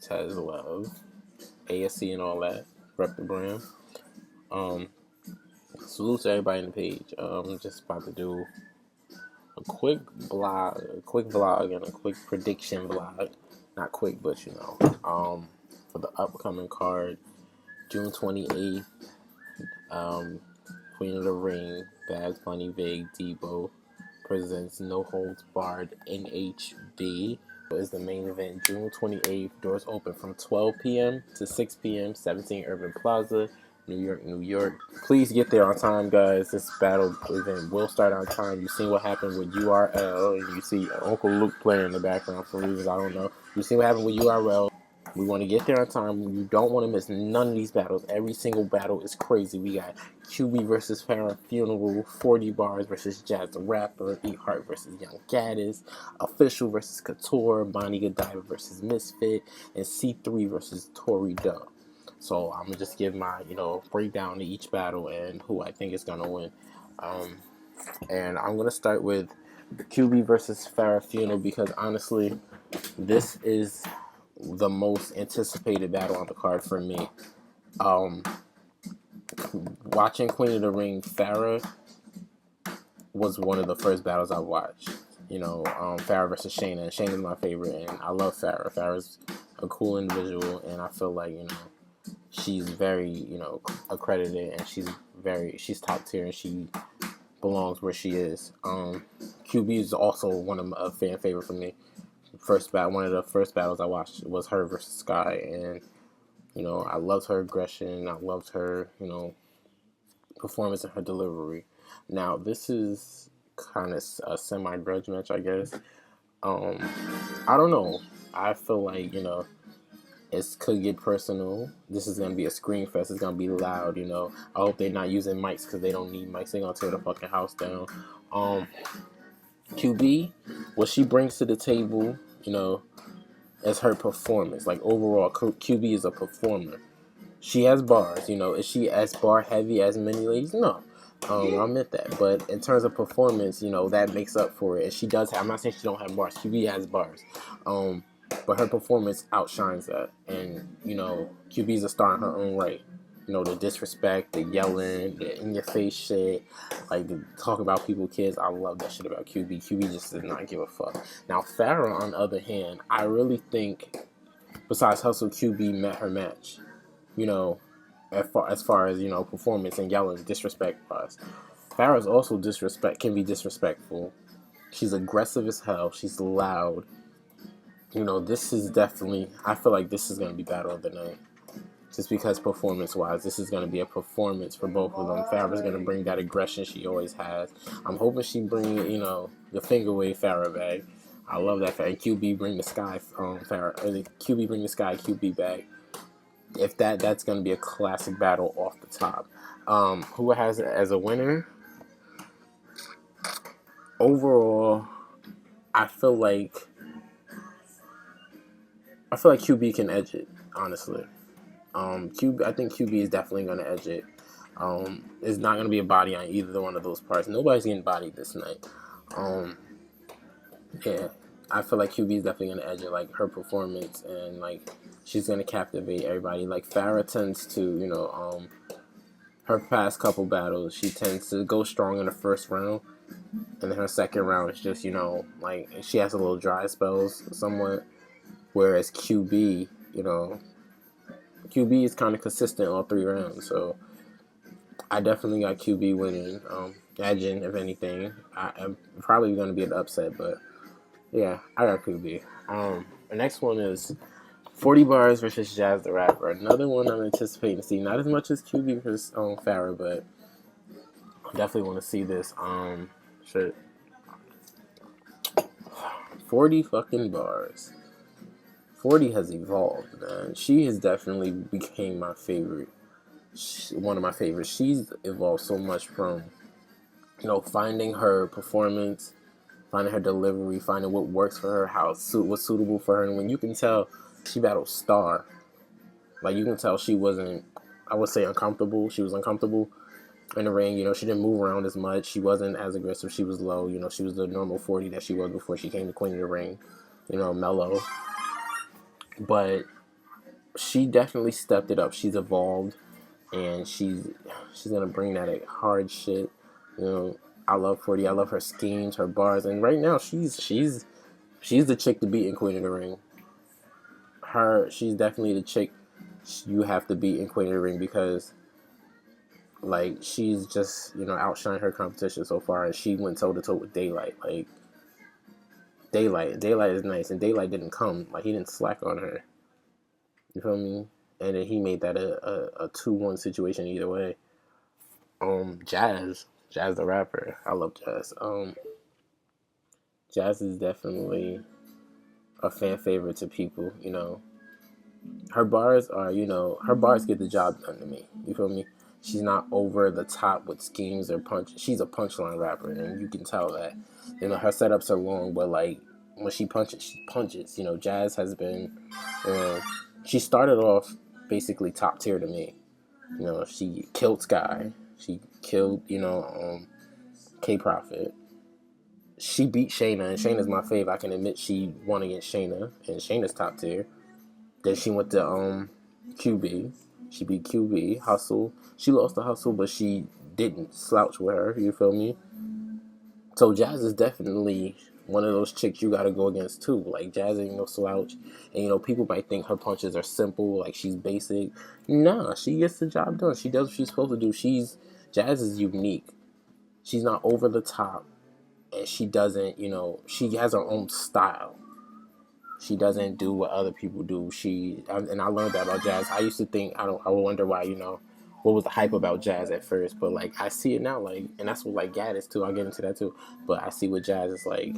Tez Love, ASC and all that. Rep the brand. Um, Salute to everybody in the page. Just about to do a quick vlog, and a quick prediction vlog. Not quick, but for the upcoming card, June 28th. Queen of the Ring, Bad Bunny, Vague, Debo presents No Holds Barred NHB. Is the main event June 28th. Doors open from 12 p.m. to 6 p.m. 17 Urban Plaza, New York, New York. Please get there on time, guys. This battle event will start on time. You seen what happened with URL, and you see Uncle Luke playing in the background for reasons I don't know. You see what happened with URL. We want to get there on time. You don't want to miss none of these battles. Every single battle is crazy. We got QB versus Farrah Funeral, 40 Bars versus Jazz the Rapper, E Heart versus Young Gaddis, Official versus Couture, Bonnie Godiva versus Misfit, and C3 versus Tory Dub. So I'm gonna just give my breakdown to each battle and who I think is gonna win. And I'm gonna start with QB versus Farrah Funeral because honestly, this is the most anticipated battle on the card for me. Watching Queen of the Ring, Farrah was one of the first battles I watched. Farrah versus Shayna. And Shayna's my favorite, and I love Farrah. Farrah's a cool individual, and I feel like she's very accredited, and she's top tier, and she belongs where she is. QB is also one of a fan favorite for me. One of the first battles I watched was her versus Sky, and I loved her aggression. I loved her performance and her delivery. Now this is kind of a semi-grudge match, I guess. I don't know. I feel like it could get personal. This is gonna be a screen fest. It's gonna be loud. I hope they're not using mics because they don't need mics. They're gonna tear the fucking house down. QB, what she brings to the table, as her performance. Like overall, QB is a performer. She has bars. Is she as bar heavy as many ladies? No. I'll admit that. But in terms of performance, that makes up for it. And she does have, I'm not saying she don't have bars. QB has bars. But her performance outshines that. And, QB is a star in her own right. The disrespect, the yelling, the in-your-face shit, like the talk about people, kids. I love that shit about QB. QB just does not give a fuck. Now, Farrah, on the other hand, I really think, besides Hustle, QB met her match. As far as performance and yelling, disrespect wise. Farrah's also can be disrespectful. She's aggressive as hell. She's loud. This is definitely, I feel like this is gonna be battle of the night. Just because performance-wise, this is going to be a performance for both of them. Farrah's going to bring that aggression she always has. I'm hoping she bring, the finger wave Farrah back. I love that. And QB bring the sky, Farrah. QB bring the sky, QB back. If that's going to be a classic battle off the top. Who has it as a winner? Overall, I feel like QB can edge it, honestly. I think QB is definitely going to edge it. It's not going to be a body on either one of those parts. Nobody's getting bodied this night. Yeah, I feel like QB is definitely going to edge it. Like her performance and like she's going to captivate everybody. Like Farrah tends to, her past couple battles, she tends to go strong in the first round, and then her second round is just like she has a little dry spells somewhat. Whereas QB, QB is kind of consistent all 3 rounds, so I definitely got QB winning, edging, if anything. I'm probably going to be an upset, but yeah, I got QB. The next one is 40 Bars versus Jazz the Rapper. Another one I'm anticipating to see. Not as much as QB versus Farrah, but I definitely want to see this. 40 fucking Bars. 40 has evolved, man. She has definitely became my favorite. One of my favorites. She's evolved so much from, finding her performance, finding her delivery, finding what works for her, what's suitable for her. And when you can tell she battled Star, like you can tell she wasn't, I would say uncomfortable. She was uncomfortable in the ring. She didn't move around as much. She wasn't as aggressive. She was low. She was the normal 40 that she was before she came to Queen of the Ring. Mellow. But she definitely stepped it up. She's evolved, and she's gonna bring that hard shit. You know, I love 40. I love her schemes, her bars, and right now she's the chick to beat in Queen of the Ring. She's definitely the chick you have to beat in Queen of the Ring because like she's just outshined her competition so far, and she went toe to toe with Daylight. Like Daylight is nice, and Daylight didn't come like he didn't slack on her. You feel me? And then he made that a 2-1 situation either way. Jazz the rapper. I love Jazz. Jazz is definitely a fan favorite to people. Her bars are, her bars get the job done to me. You feel me? She's not over the top with schemes or punch. She's a punchline rapper, and you can tell that. Her setups are long, but like when she punches, she punches. Jazz has been, she started off basically top tier to me. She killed Sky. She killed, K Profit. She beat Shayna, and Shayna's my fave. I can admit she won against Shayna, and Shayna's top tier. Then she went to QB. She beat QB. Hustle. She lost to Hustle, but she didn't slouch with her. You feel me? So Jazz is definitely one of those chicks you gotta go against too. Like Jazz ain't no slouch. And people might think her punches are simple, like she's basic. Nah, she gets the job done. She does what she's supposed to do. Jazz is unique. She's not over the top. And she doesn't, she has her own style. She doesn't do what other people do. And I learned that about Jazz. I used to think, I wonder why, what was the hype about Jazz at first, but like I see it now, like, and that's what like Gaddis too. I'll get into that too, but I see what Jazz is like.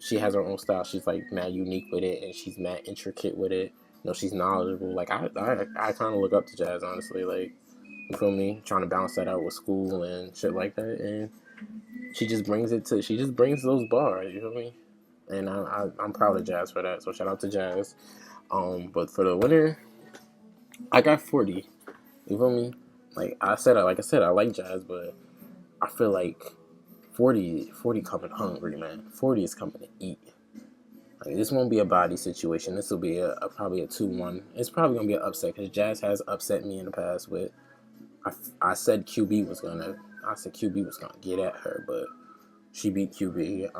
She has her own style. She's like mad unique with it, and she's mad intricate with it. She's knowledgeable. Like I kind of look up to Jazz, honestly. Like, you feel me? Trying to balance that out with school and shit like that, and she just brings those bars. You feel me? And I'm proud of Jazz for that. So shout out to Jazz. But for the winner, I got 40. You feel me? Like I said, I like Jazz, but I feel like 40 coming hungry, man. 40 is coming to eat. Like, this won't be a body situation. This will be probably a 2-1. It's probably gonna be an upset because Jazz has upset me in the past with. I said QB was gonna get at her, but she beat QB.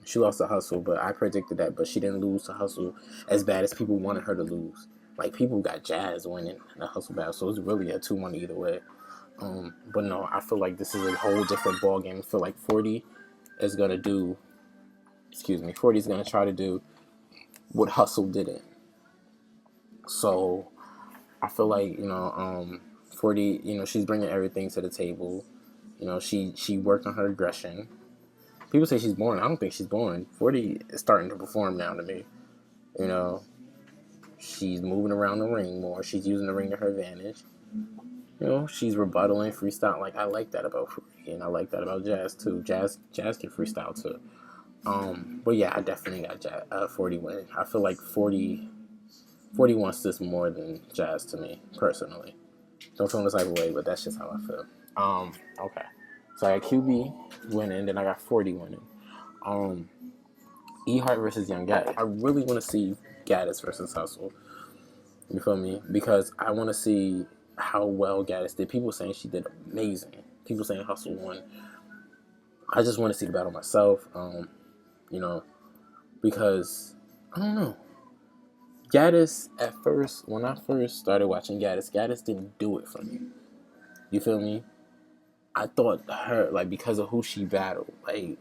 She lost to Hustle, but I predicted that. But she didn't lose to Hustle as bad as people wanted her to lose. Like, people got Jazz winning the Hustle battle, so it's really a 2-1 either way. But no, I feel like this is a whole different ball game. I feel like 40 is gonna do. 40 is gonna try to do what Hustle didn't. So I feel like 40. She's bringing everything to the table. She worked on her aggression. People say she's boring. I don't think she's boring. 40 is starting to perform now to me. She's moving around the ring more. She's using the ring to her advantage. She's rebuttaling, freestyle. Like, I like that about 40, and I like that about Jazz too. Jazz can freestyle too. But yeah, I definitely got 40 winning. I feel like 40 wants this more than Jazz to me, personally. Don't feel this type of way, but that's just how I feel. Okay. So I got QB winning, then I got 40 winning. E-Heart versus Young Gaddis. I really want to see Gaddis versus Hustle. You feel me? Because I want to see how well Gaddis did. People saying she did amazing. People saying Hustle won. I just want to see the battle myself. Because I don't know. Gaddis, at first, when I first started watching Gaddis didn't do it for me. You feel me? I thought her, like, because of who she battled, like,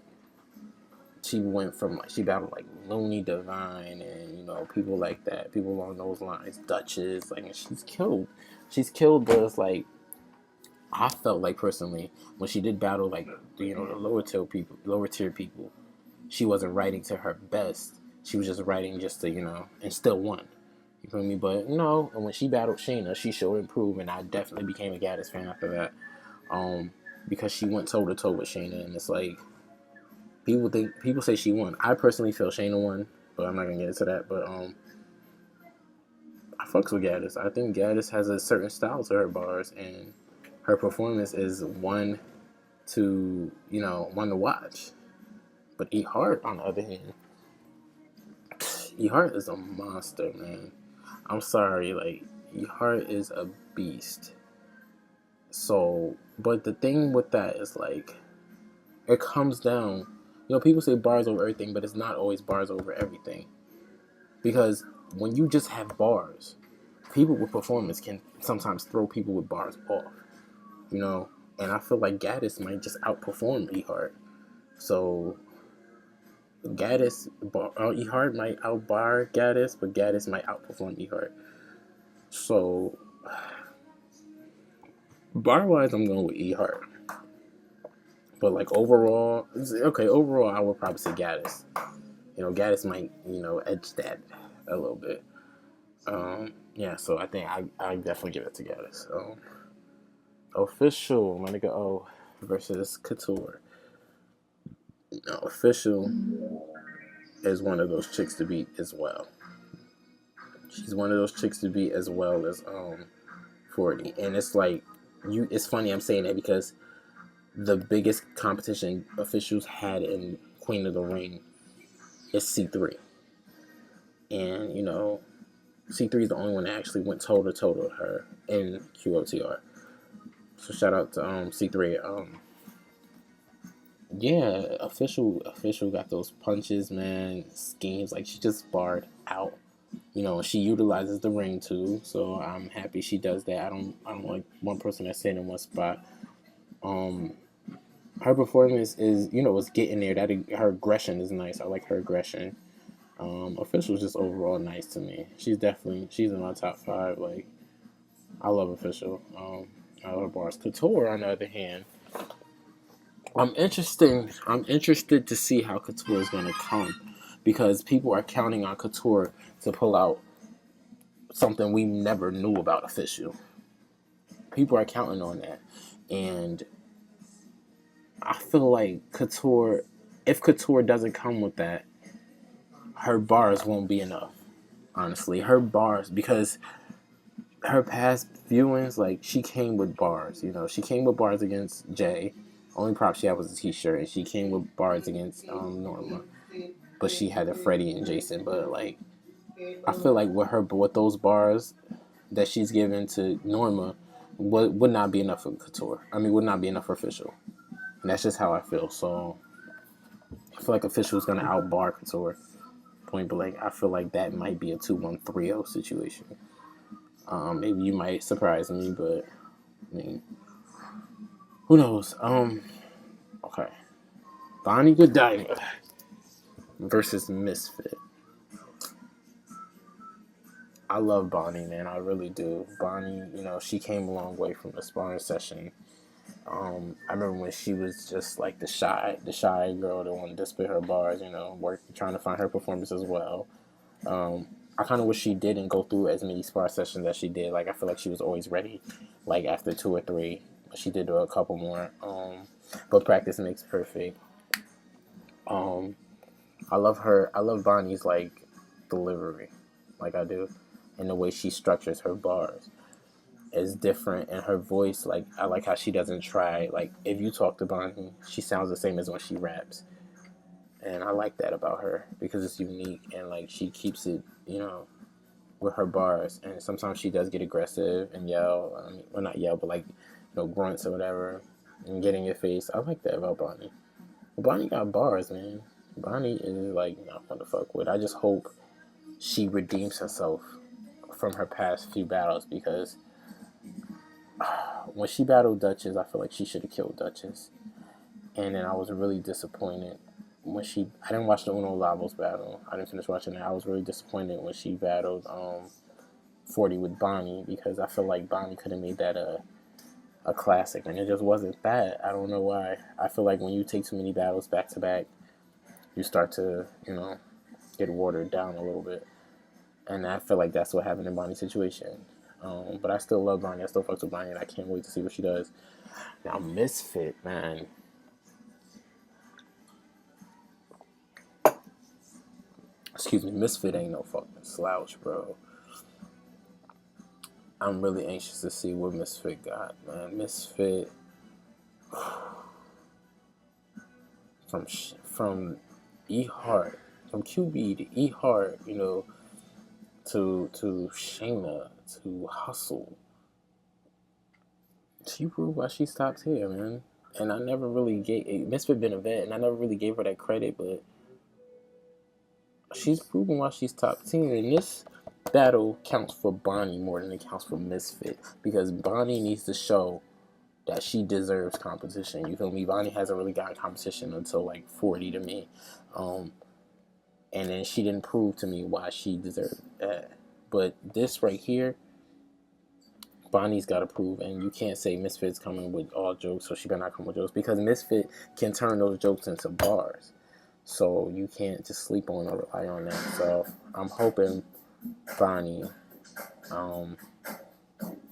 she went from, like, she battled, like, Looney Divine and, people like that, people along those lines, Duchess, like, and she's killed those, like, I felt like, personally, when she did battle, like, the lower tier people, she wasn't writing to her best. She was just writing just to, and still won. You feel me? But no, and when she battled Shayna, she showed improve, and I definitely became a Gaddis fan after that. Because she went toe to toe with Shayna, and it's like people say she won. I personally feel Shayna won, but I'm not gonna get into that. But I fucks with Gaddis. I think Gaddis has a certain style to her bars, and her performance is one to watch. But E Heart, on the other hand, E Heart is a monster, man. I'm sorry, like E-Heart is a beast. So, but the thing with that is like it comes down. People say bars over everything, but it's not always bars over everything. Because when you just have bars, people with performance can sometimes throw people with bars off. And I feel like Gaddis might just outperform E-Heart. So E-Heart might outbar Gaddis, but Gaddis might outperform E-Heart. So bar wise, I'm going with E-Heart. But like overall, I would probably say Gaddis. Gaddis might edge that a little bit. Yeah, so I think I definitely give it to Gaddis. Official, my nigga O versus Couture. Official is one of those chicks to beat as well. She's one of those chicks to beat as well as 40. And it's like it's funny I'm saying that because the biggest competition Officials had in Queen of the Ring is C3. And C3 is the only one that actually went toe to toe with her in QOTR. So shout out to C3. Yeah, official got those punches, man, schemes. Like she just barred out. She utilizes the ring too, so I'm happy she does that. I don't like one person that's staying in one spot. Her performance is getting there. That her aggression is nice. I like her aggression. Official's just overall nice to me. She's in my top 5. Like I love Official. I love her bars. Couture, on the other hand, I'm interested to see how Couture is going to come because people are counting on Couture to pull out something we never knew about Official. People are counting on that, and I feel like if Couture doesn't come with that, her bars won't be enough. Honestly, her bars, because her past viewings, like she came with bars. She came with bars against Jay. Only prop she had was a T-shirt, and she came with bars against Norma, but she had a Freddie and Jason. But like, I feel like with those bars that she's given to Norma, would not be enough for Couture. I mean, would not be enough for Official, and that's just how I feel. So I feel like Official is gonna outbar Couture. Point blank, I feel like that might be a 2-1-3-0 situation. Maybe you might surprise me, but I mean, who knows? Okay. Bonnie Godiva versus Misfit. I love Bonnie, man. I really do. Bonnie, she came a long way from the sparring session. I remember when she was just like the shy girl that wanted to spit her bars, trying to find her performance as well. I kind of wish she didn't go through as many spar sessions as she did. Like, I feel like she was always ready, like after 2 or 3. She did do a couple more. But practice makes perfect. I love her. I love Bonnie's like delivery, like I do, and the way she structures her bars is different, and her voice. Like I like how she doesn't try. Like if you talk to Bonnie, she sounds the same as when she raps, and I like that about her because it's unique and like she keeps it, with her bars. And sometimes she does get aggressive and yell. Well, not yell, but like grunts or whatever, and get in your face. I like that about Bonnie. Bonnie got bars, man. Bonnie is like not fun to fuck with. I just hope she redeems herself from her past few battles because when she battled Duchess, I feel like she should have killed Duchess. And then I was really disappointed when I didn't watch the Uno Lavos battle. I didn't finish watching it. I was really disappointed when she battled 40 with Bonnie because I feel like Bonnie could have made that a classic, and it just wasn't that. I don't know why. I feel like when you take too many battles back to back, you start to, get watered down a little bit. And I feel like that's what happened in Bonnie's situation. But I still love Bonnie. I still fuck with Bonnie, and I can't wait to see what she does. Now, Misfit, man. Excuse me, Misfit ain't no fucking slouch, bro. I'm really anxious to see what Misfit got, man. Misfit from E-Heart, from QB to E-Heart, to Shayna, to Hustle. She proved why she stopped here, man. And I never really gave Misfit been a vet, and I never really gave her that credit, but she's proven why she's top 10. And this battle counts for Bonnie more than it counts for Misfit, because Bonnie needs to show that she deserves competition. You feel me? Bonnie hasn't really gotten competition until like 40 to me. And then she didn't prove to me why she deserved that. But this right here, Bonnie's got to prove, and you can't say Misfit's coming with all jokes, so she better not come with jokes, because Misfit can turn those jokes into bars. So you can't just sleep on or rely on that. So I'm hoping Bonnie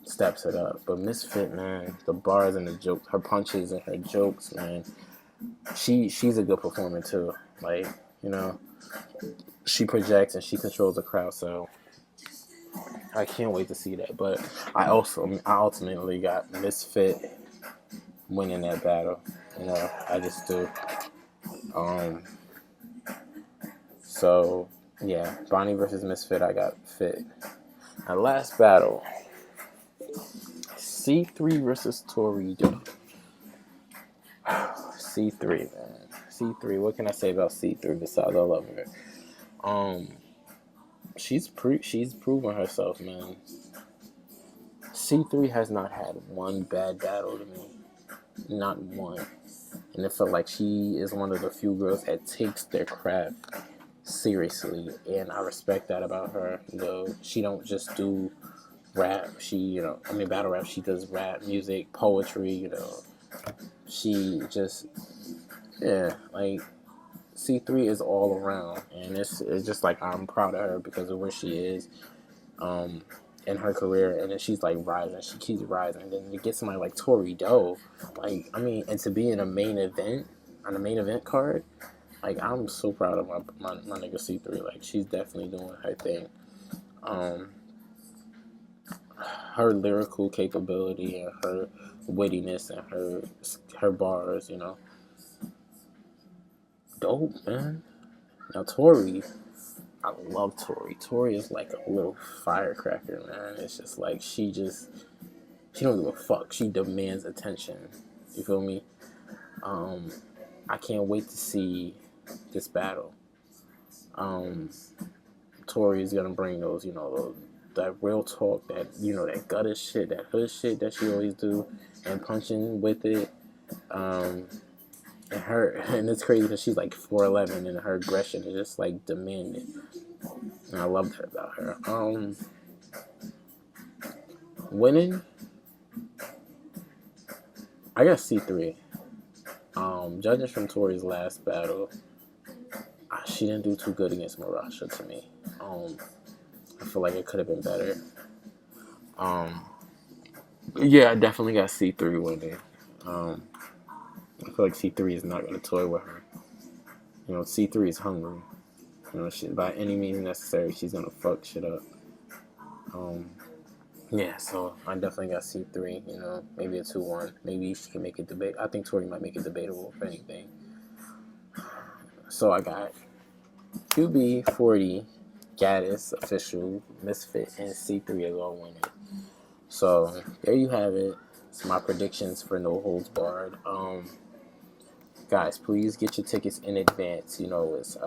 steps it up. But Misfit, man, the bars and the jokes, her punches and her jokes, man, she's a good performer too. Like, you know, she projects and she controls the crowd, so I can't wait to see that. But I ultimately got Misfit winning that battle. You know, I just do. So yeah, Bonnie versus Misfit, I got Fit. Our last battle, C3 versus Tori Doe. C3, man. C3. What can I say about C3 besides I love her? She's proven herself, man. C3 has not had one bad battle to me, not one, and it felt like she is one of the few girls that takes their craft seriously, and I respect that about her. You know, she don't just do rap. Battle rap. She does rap, music, poetry. You know, she just, yeah, like C3 is all around, and it's just like I'm proud of her because of where she is, in her career, and then she's like rising. She keeps rising. And then you get somebody like Tori Doe, and to be in a main event on a main event card, like I'm so proud of my nigga C3. Like she's definitely doing her thing. Her lyrical capability and her wittiness and her bars, you know, dope, man. Now Tori, I love Tori. Tori is like a little firecracker, man. It's just like she don't give a fuck. She demands attention. You feel me? I can't wait to see this battle. Tori is gonna bring those, that real talk, that gutter shit, that hood shit that she always do, and punching with it. And it's crazy because she's like 4'11", and her aggression is just like demanding. And I love that about her. Winning, I got C3. Judging from Tori's last battle, she didn't do too good against Marasha to me. I feel like it could have been better. Yeah, I definitely got C3 winning. I feel like C3 is not going to toy with her. C3 is hungry. By any means necessary, she's going to fuck shit up. Yeah, so I definitely got C3, maybe a 2-1. Maybe she can make it debate. I think Tori might make it debatable, if anything. So I got QB40, Gaddis, Official, Misfit, and C3 is all winning. So there you have it. It's my predictions for No Holds Barred. Guys, please get your tickets in advance. It's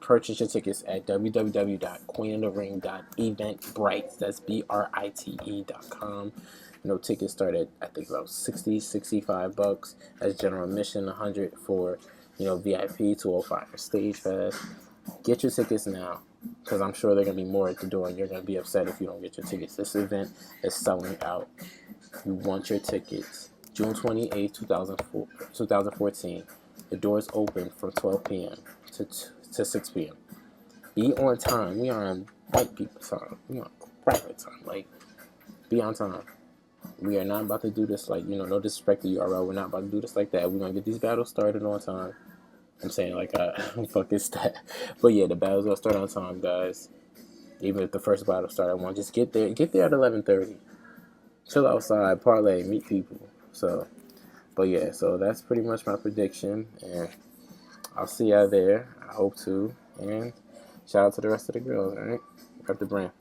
purchase your tickets at www.queenofthering.eventbrite. That's BRITE.com. Tickets start at, I think, about $65 as general admission, $100 for VIP, $205 for stage pass. Get your tickets now, because I'm sure they're going to be more at the door, and you're going to be upset if you don't get your tickets. This event is selling out. You want your tickets. June 28, 2014. The doors open from 12 p.m. to 6 p.m. Be on time. We are on white people time. We are on private time. Like, be on time. We are not about to do this no disrespect to URL. We're not about to do this like that. We're going to get these battles started on time. I'm saying fuck this that. But yeah, the battle's going to start on time, guys. Even if the first battle started at 1, just get there. Get there at 11:30. Chill outside, parlay, meet people. But yeah, so that's pretty much my prediction. And I'll see y'all there. I hope to. And shout out to the rest of the girls, alright? Rep the brand.